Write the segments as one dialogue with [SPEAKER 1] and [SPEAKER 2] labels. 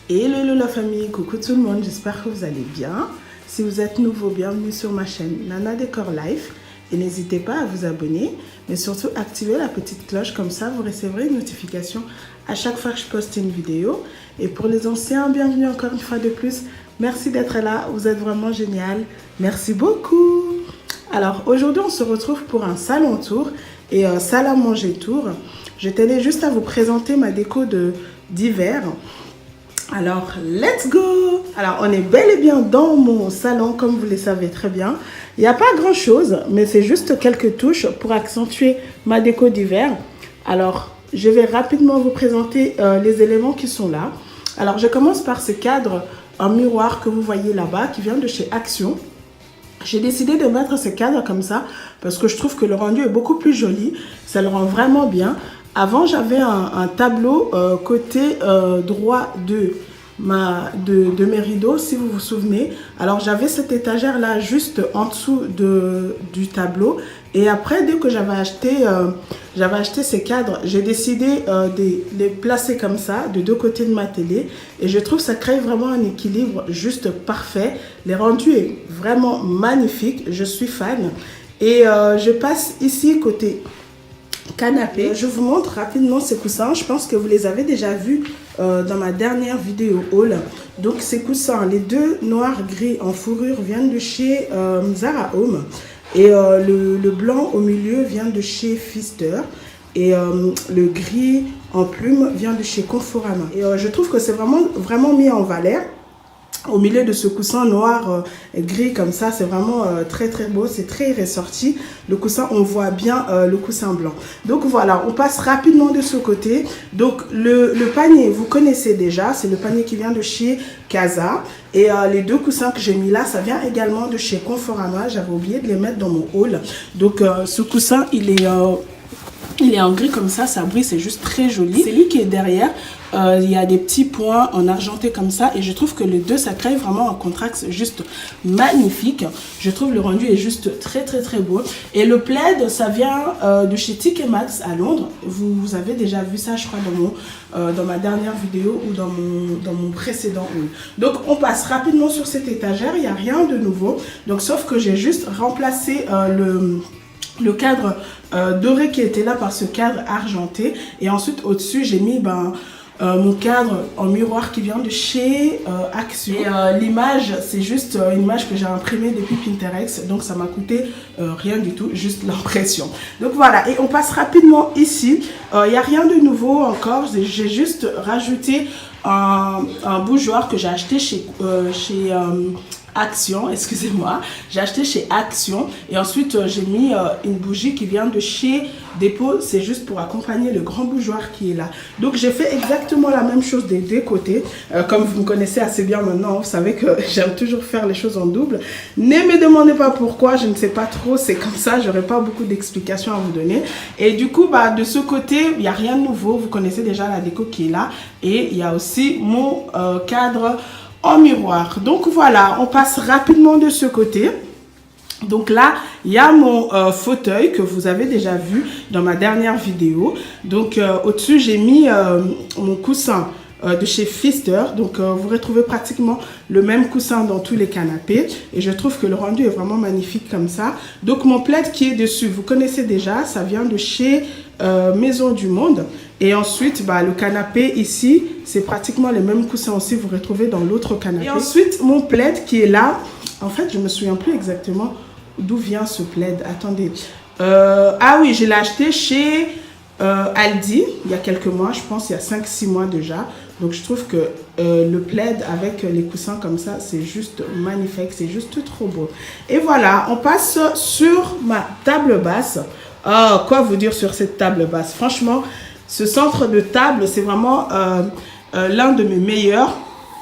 [SPEAKER 1] Hello la famille, coucou tout le monde, j'espère que vous allez bien. Si vous êtes nouveau, bienvenue sur ma chaîne Nana Décor Life et n'hésitez pas à vous abonner, mais surtout activer la petite cloche, comme ça vous recevrez une notification à chaque fois que je poste une vidéo. Et pour les anciens, bienvenue encore une fois de plus, merci d'être là, vous êtes vraiment génial, merci beaucoup. Alors aujourd'hui on se retrouve pour un salon tour et un salle à manger tour. Je tenais juste à vous présenter ma déco d'hiver. Alors, let's go! Alors, on est bel et bien dans mon salon, comme vous le savez très bien. Il n'y a pas grand-chose, mais c'est juste quelques touches pour accentuer ma déco d'hiver. Alors, je vais rapidement vous présenter les éléments qui sont là. Alors, je commence par ce cadre en miroir que vous voyez là-bas, qui vient de chez Action. J'ai décidé de mettre ce cadre comme ça, parce que je trouve que le rendu est beaucoup plus joli. Ça le rend vraiment bien. Avant, j'avais un tableau côté droit de mes rideaux, si vous vous souvenez. Alors, j'avais cette étagère-là juste en dessous du tableau. Et après, dès que j'avais acheté ces cadres, j'ai décidé de les placer comme ça, de deux côtés de ma télé. Et je trouve que ça crée vraiment un équilibre juste parfait. Le rendu est vraiment magnifique. Je suis fan. Et je passe ici côté canapé. Je vous montre rapidement ces coussins. Je pense que vous les avez déjà vus dans ma dernière vidéo haul. Donc ces coussins, les deux noirs gris en fourrure viennent de chez Zara Home. Et le blanc au milieu vient de chez Pfister. Et le gris en plume vient de chez Conforama. Et je trouve que c'est vraiment mis en valeur. Au milieu de ce coussin noir gris comme ça, c'est vraiment très beau, c'est très ressorti. Le coussin, on voit bien le coussin blanc. Donc voilà, on passe rapidement de ce côté. Donc le panier, vous connaissez déjà, c'est le panier qui vient de chez Casa. Et les deux coussins que j'ai mis là, ça vient également de chez Conforama. J'avais oublié de les mettre dans mon haul. Donc ce coussin, il est en gris comme ça brille, c'est juste très joli. C'est lui qui est derrière. Il y a des petits points en argenté comme ça et je trouve que les deux ça crée vraiment un contraste juste magnifique. Je trouve le rendu est juste très beau. Et le plaid, ça vient de chez TK Maxx à Londres. Vous avez déjà vu ça, je crois, dans ma dernière vidéo ou dans mon précédent haul. Donc on passe rapidement sur cette étagère, il n'y a rien de nouveau. Donc sauf que j'ai juste remplacé le cadre doré qui était là par ce cadre argenté. Et ensuite au-dessus j'ai mis mon cadre en miroir qui vient de chez Action. Et l'image, c'est juste une image que j'ai imprimée depuis Pinterest. Donc ça m'a coûté rien du tout, juste l'impression. Donc voilà, et on passe rapidement ici. Il n'y a rien de nouveau encore. J'ai juste rajouté un bougeoir que j'ai acheté chez Action, excusez-moi, j'ai acheté chez Action et ensuite j'ai mis une bougie qui vient de chez Dépôt, c'est juste pour accompagner le grand bougeoir qui est là. Donc j'ai fait exactement la même chose des deux côtés, comme vous me connaissez assez bien maintenant, vous savez que j'aime toujours faire les choses en double. Ne me demandez pas pourquoi, je ne sais pas trop, c'est comme ça, j'aurai pas beaucoup d'explications à vous donner. Et du coup, de ce côté, il n'y a rien de nouveau, vous connaissez déjà la déco qui est là et il y a aussi mon cadre en miroir. Donc voilà, on passe rapidement de ce côté. Donc là, il y a mon fauteuil que vous avez déjà vu dans ma dernière vidéo. Donc au-dessus, j'ai mis mon coussin de chez Pfister. Donc vous retrouvez pratiquement le même coussin dans tous les canapés. Et je trouve que le rendu est vraiment magnifique comme ça. Donc mon plaid qui est dessus, vous connaissez déjà, ça vient de chez Maison du Monde. Et ensuite, le canapé ici, c'est pratiquement les mêmes coussins aussi, vous retrouvez dans l'autre canapé. Et ensuite, mon plaid qui est là, en fait, je ne me souviens plus exactement d'où vient ce plaid. Attendez. Ah oui, je l'ai acheté chez Aldi, il y a quelques mois, je pense, il y a 5-6 mois déjà. Donc, je trouve que le plaid avec les coussins comme ça, c'est juste magnifique, c'est juste trop beau. Et voilà, on passe sur ma table basse. Oh, quoi vous dire sur cette table basse? Franchement, ce centre de table, c'est vraiment l'un de mes meilleurs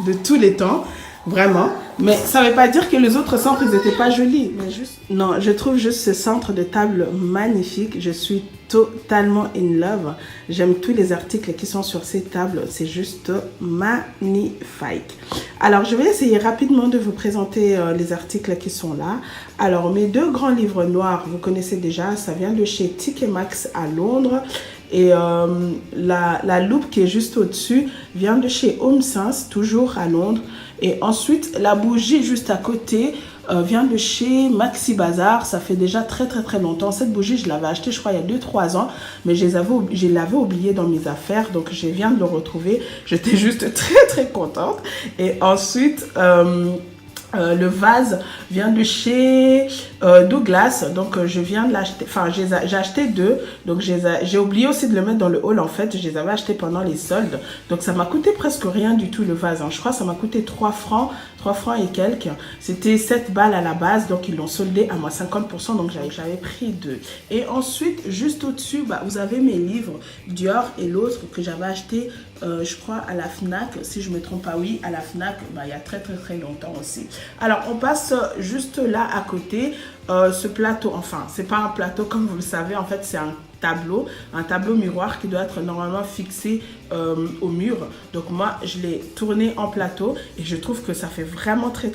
[SPEAKER 1] de tous les temps, vraiment. Mais ça ne veut pas dire que les autres centres, ils n'étaient pas jolis. Mais non, je trouve juste ce centre de table magnifique. Je suis totalement in love. J'aime tous les articles qui sont sur ces tables. C'est juste magnifique. Alors, je vais essayer rapidement de vous présenter les articles qui sont là. Alors, mes deux grands livres noirs, vous connaissez déjà. Ça vient de chez TK Maxx à Londres. Et la loupe qui est juste au-dessus vient de chez Home Sense, toujours à Londres. Et ensuite, la bougie juste à côté vient de chez Maxi Bazar. Ça fait déjà très longtemps. Cette bougie, je l'avais achetée, je crois, il y a 2-3 ans. Mais je l'avais oubliée dans mes affaires. Donc, je viens de le retrouver. J'étais juste très contente. Et ensuite... le vase vient de chez Douglas, donc je viens de l'acheter, enfin j'ai acheté 2, donc j'ai oublié aussi de le mettre dans le haul en fait, je les avais achetés pendant les soldes, donc ça m'a coûté presque rien du tout le vase, hein. Je crois que ça m'a coûté 3 francs et quelques, c'était 7 balles à la base, donc ils l'ont soldé à moi 50%, donc j'avais pris 2. Et ensuite, juste au-dessus, vous avez mes livres, Dior et l'autre que j'avais acheté, je crois à la Fnac, si je ne me trompe pas, oui, à la Fnac, il y a très longtemps aussi. Alors, on passe juste là à côté, ce plateau, enfin, c'est pas un plateau comme vous le savez, en fait, c'est un tableau miroir qui doit être normalement fixé au mur. Donc moi, je l'ai tourné en plateau et je trouve que ça fait vraiment très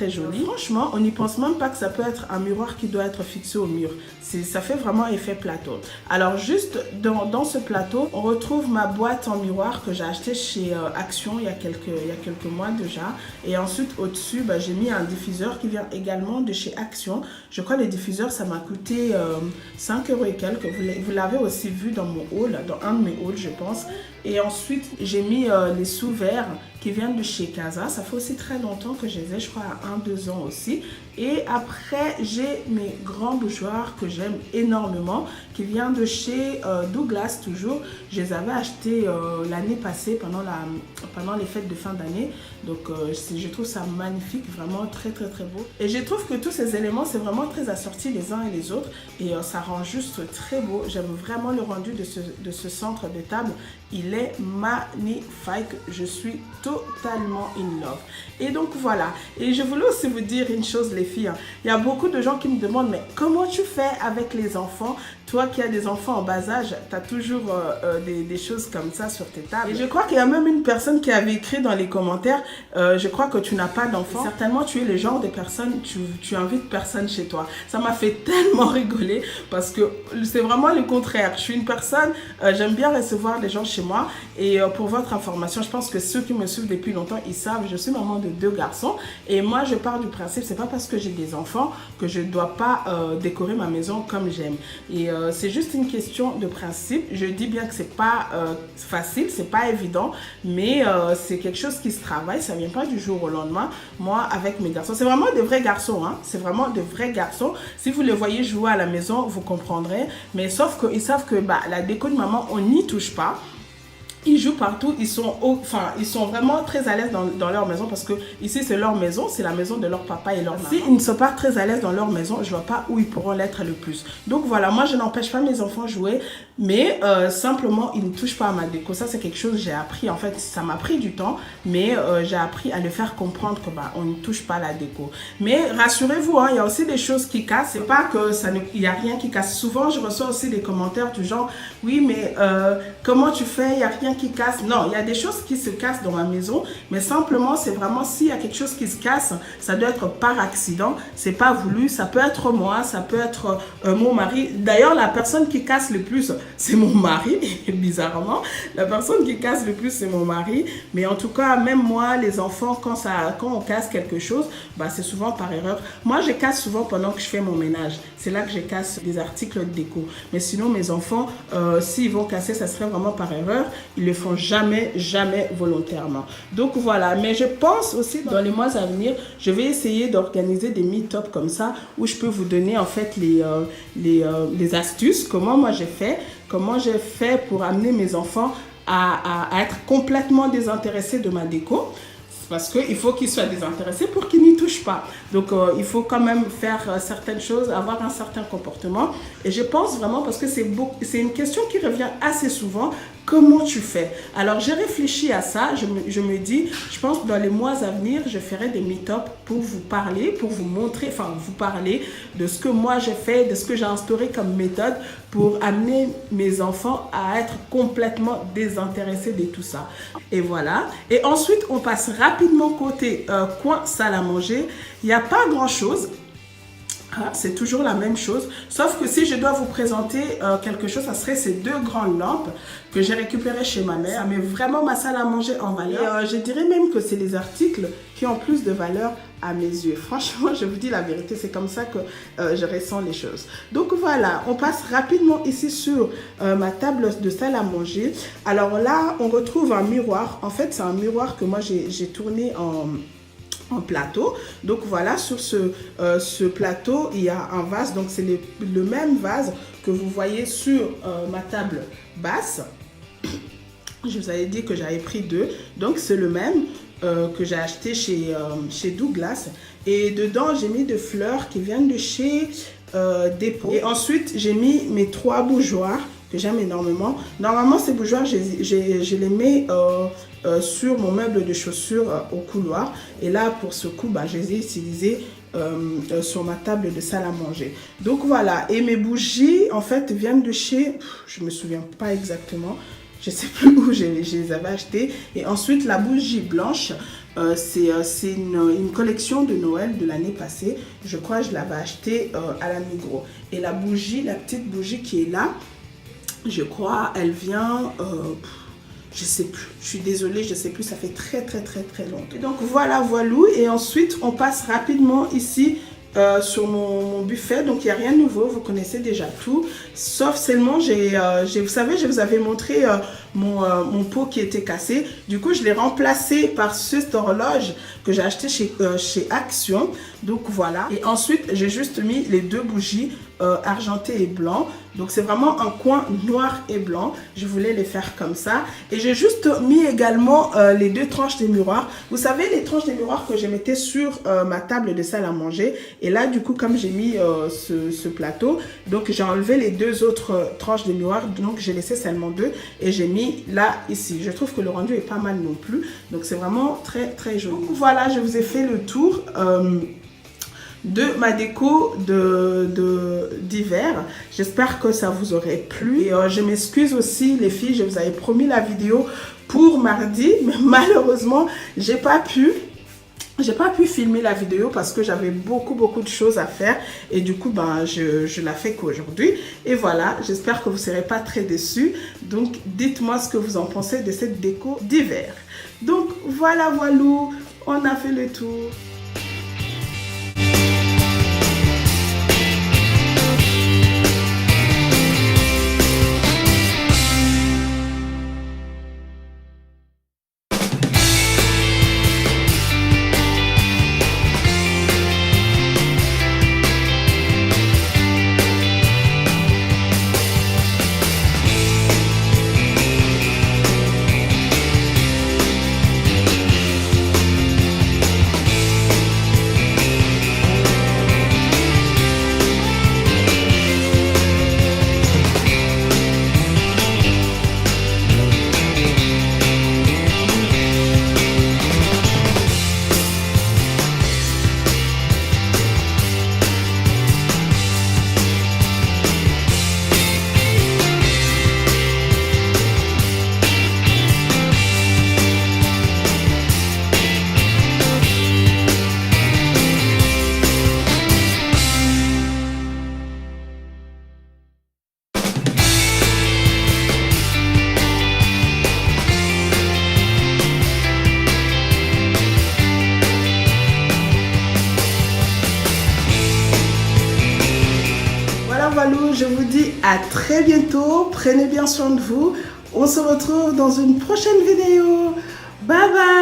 [SPEAKER 1] joli. Franchement, on n'y pense même pas que ça peut être un miroir qui doit être fixé au mur. Ça fait vraiment effet plateau. Alors juste dans ce plateau, on retrouve ma boîte en miroir que j'ai acheté chez Action il y a quelques mois déjà. Et ensuite au-dessus, j'ai mis un diffuseur qui vient également de chez Action. Je crois que les diffuseurs, ça m'a coûté 5 € et quelques. Vous l'avez aussi vu dans mon haul, dans un de mes hauls, je pense. Et ensuite, j'ai mis les sous-verres qui viennent de chez Casa. Ça fait aussi très longtemps que je les ai, je crois à 1-2 ans aussi. Et après, j'ai mes grands bougeoirs que j'aime énormément, qui viennent de chez Douglas toujours. Je les avais achetés l'année passée pendant les fêtes de fin d'année. Donc, je trouve ça magnifique, vraiment très beau. Et je trouve que tous ces éléments, c'est vraiment très assorti les uns et les autres. Et ça rend juste très beau. J'aime vraiment le rendu de ce centre de table. Il est magnifique. Je suis totalement in love. Et donc voilà. Et je voulais aussi vous dire une chose, les filles. Il y a beaucoup de gens qui me demandent, mais comment tu fais avec les enfants? Toi qui as des enfants en bas âge, tu as toujours des choses comme ça sur tes tables. Et je crois qu'il y a même une personne qui avait écrit dans les commentaires, je crois que tu n'as pas d'enfants. Certainement, tu es le genre de personne, tu invites personne chez toi. Ça m'a fait tellement rigoler parce que c'est vraiment le contraire. Je suis une personne, j'aime bien recevoir des gens chez moi. Et pour votre information, je pense que ceux qui me suivent depuis longtemps, ils savent, je suis maman de 2 garçons. Et moi, je pars du principe, c'est pas parce que j'ai des enfants que je ne dois pas décorer ma maison comme j'aime. Et c'est juste une question de principe. Je dis bien que c'est pas facile, c'est pas évident, mais c'est quelque chose qui se travaille. Ça vient pas du jour au lendemain. Moi, avec mes garçons, c'est vraiment des vrais garçons, hein. C'est vraiment de vrais garçons. Si vous les voyez jouer à la maison, vous comprendrez. Mais sauf qu'ils savent que la déco de maman, on n'y touche pas. Ils jouent partout, ils sont vraiment très à l'aise dans leur maison parce que ici c'est leur maison, c'est la maison de leur papa et leur maman. S'ils ne sont pas très à l'aise dans leur maison, je vois pas où ils pourront l'être le plus. Donc voilà, moi je n'empêche pas mes enfants de jouer, mais simplement ils ne touchent pas à ma déco. Ça c'est quelque chose que j'ai appris, en fait ça m'a pris du temps, mais j'ai appris à le faire comprendre que on ne touche pas à la déco. Mais rassurez-vous, hein, il y a aussi des choses qui cassent, c'est pas que il n'y a rien qui casse. Souvent je reçois aussi des commentaires du genre, oui mais comment tu fais, il n'y a rien qui casse. Non, il y a des choses qui se cassent dans ma maison, mais simplement c'est vraiment s'il y a quelque chose qui se casse, ça doit être par accident, c'est pas voulu, ça peut être moi, ça peut être mon mari. D'ailleurs la personne qui casse le plus c'est mon mari, bizarrement la personne qui casse le plus c'est mon mari, mais en tout cas même moi les enfants quand on casse quelque chose, c'est souvent par erreur. Moi je casse souvent pendant que je fais mon ménage, c'est là que je casse des articles de déco, mais sinon mes enfants s'ils vont casser ça serait vraiment par erreur. Ils le font jamais volontairement. Donc voilà, mais je pense aussi dans les mois à venir, je vais essayer d'organiser des meet-up comme ça où je peux vous donner en fait les astuces, comment j'ai fait pour amener mes enfants à être complètement désintéressés de ma déco. Parce qu'il faut qu'ils soient désintéressés pour qu'ils n'y touchent pas. Donc, il faut quand même faire certaines choses, avoir un certain comportement. Et je pense vraiment, parce que c'est une question qui revient assez souvent, comment tu fais? Alors, j'ai réfléchi à ça. Je me dis, je pense que dans les mois à venir, je ferai des meet-up pour vous parler, pour vous montrer, vous parler de ce que moi j'ai fait, de ce que j'ai instauré comme méthode pour amener mes enfants à être complètement désintéressés de tout ça. Et voilà. Et ensuite, on passe rapidement côté coin salle à manger. Il n'y a pas grand-chose. C'est toujours la même chose, sauf que si je dois vous présenter quelque chose, ça serait ces deux grandes lampes que j'ai récupérées chez ma mère. Ça met vraiment ma salle à manger en valeur. Et je dirais même que c'est les articles qui ont plus de valeur à mes yeux. Franchement, je vous dis la vérité, c'est comme ça que je ressens les choses. Donc voilà, on passe rapidement ici sur ma table de salle à manger. Alors là, on retrouve un miroir. En fait, c'est un miroir que moi j'ai tourné en plateau. Donc voilà, sur ce plateau, il y a un vase. Donc c'est le même vase que vous voyez sur ma table basse. Je vous avais dit que j'avais pris deux. Donc c'est le même que j'ai acheté chez Douglas. Et dedans, j'ai mis des fleurs qui viennent de chez Dépôt. Et ensuite, j'ai mis mes 3 bougeoirs que j'aime énormément. Normalement, ces bougeoirs, je les mets sur mon meuble de chaussures au couloir. Et là, pour ce coup, je les ai utilisés sur ma table de salle à manger. Donc voilà, et mes bougies, en fait, viennent de chez... Je ne me souviens pas exactement. Je ne sais plus où je les avais achetées. Et ensuite, la bougie blanche, c'est une collection de Noël de l'année passée. Je crois que je l'avais achetée à la Migros. Et la bougie, la petite bougie qui est là, je crois, elle vient, je sais plus, je suis désolée, je sais plus, ça fait très longtemps. Et donc voilà, voilou, et ensuite on passe rapidement ici sur mon buffet. Donc il n'y a rien de nouveau, vous connaissez déjà tout, sauf seulement, vous savez, je vous avais montré mon pot qui était cassé. Du coup, je l'ai remplacé par cette horloge que j'ai acheté chez Action. Donc voilà, et ensuite j'ai juste mis les 2 bougies argenté et blanc. Donc c'est vraiment un coin noir et blanc. Je voulais les faire comme ça. Et j'ai juste mis également les 2 tranches des miroirs. Vous savez, les tranches des miroirs que je mettais sur ma table de salle à manger. Et là, du coup, comme j'ai mis ce plateau, donc j'ai enlevé les 2 autres tranches des miroirs. Donc j'ai laissé seulement 2 et j'ai mis là, ici. Je trouve que le rendu est pas mal non plus. Donc c'est vraiment très joli. Donc voilà, je vous ai fait le tour de ma déco d'hiver. J'espère que ça vous aurait plu. Et je m'excuse aussi les filles, je vous avais promis la vidéo pour mardi, mais malheureusement, j'ai pas pu filmer la vidéo parce que j'avais beaucoup de choses à faire et du coup je la fais qu'aujourd'hui. Et voilà, j'espère que vous ne serez pas très déçus. Donc dites-moi ce que vous en pensez de cette déco d'hiver. Donc voilà, voilou, on a fait le tour. Je vous dis à très bientôt, prenez bien soin de vous, on se retrouve dans une prochaine vidéo, bye bye.